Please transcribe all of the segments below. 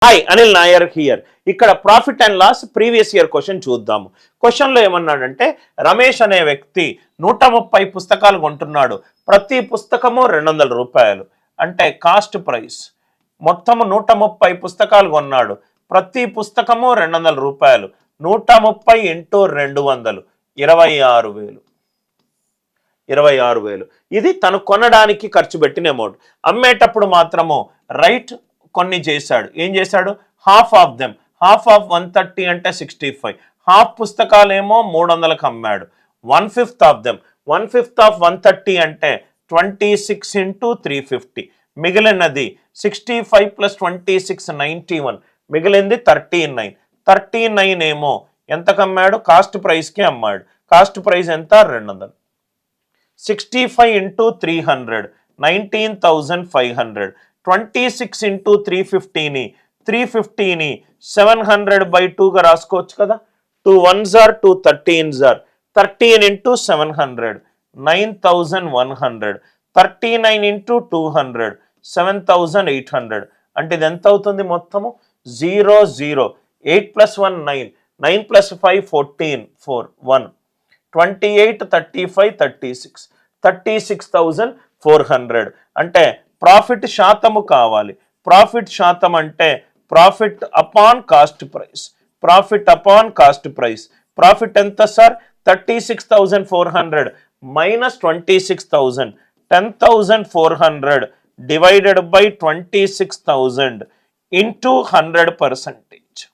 Hi Anil Nair here. ఇక్కడ profit and loss previous year question చూద్దాము. క్వశ్చన్లో ఏమన్నాడంటే రమేష్ అనే వ్యక్తి 130 పుస్తకాలు కొంటున్నాడు. ప్రతి పుస్తకము 200 రూపాయలు. అంటే కాస్ట్ ప్రైస్ మొత్తము 130 పుస్తకాలు కొన్నాడు. ప్రతి పుస్తకము 200 రూపాయలు. 130 ఇంటూ 200 26,000. 26,000 ఇది తను కొనడానికి ఖర్చు పెట్టిన అమౌంట్. అమ్మేటప్పుడు మాత్రము రైట్ కొన్ని చేశాడు. ఏం చేశాడు? Half of them, half of 130 అంటే 65, హాఫ్ పుస్తకాలేమో 300కి అమ్మాడు. 1/5 ఆఫ్ దెమ్, 1/5 ఆఫ్ 130 అంటే 26 ఇంటూ 350. మిగిలినది 65 + 26 91, మిగిలింది 39. 39 ఏమో ఎంతకు అమ్మాడు? కాస్ట్ ప్రైస్కి అమ్మాడు. కాస్ట్ ప్రైస్ ఎంత? 200. 65 ఇంటూ 300 19,500. 26 ఇంటూ 350ని 700/2గా రాసుకోవచ్చు కదా. 2 1s are 2 13s are 13 into 700 9,100. 39 into 200 7,800. అంటే ఇది ఎంత అవుతుంది మొత్తము? 0 0 8 + 1 9 9 + 5 14 4 1 28 35 36 36,400. అంటే ప్రాఫిట్ శాతము కావాలి. ప్రాఫిట్ శాతం అంటే profit upon cost price. Profit upon cost price. Profit ఎంత sir? 36,400 minus 26,000 10,400 divided by 26,000 into 100%.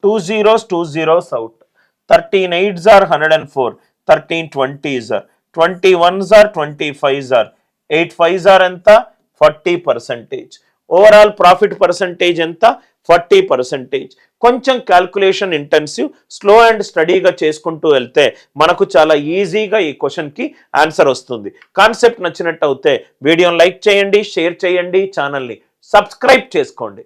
2 zeros 2 zeros out. 13 8s are 104. 13 20s are 21s are 25s are 8 5s are ఎంత? 40%. ఓవరాల్ ప్రాఫిట్ పర్సంటేజ్ ఎంత? 40%. కొంచెం calculation intensive, slow and స్టడీగా చేసుకుంటూ వెళ్తే మనకు చాలా ఈజీగా ఈ క్వశ్చన్కి ఆన్సర్ వస్తుంది. కాన్సెప్ట్ నచ్చినట్టు అయితే వీడియోని లైక్ చేయండి, షేర్ చేయండి, ఛానల్ని సబ్స్క్రైబ్ చేసుకోండి.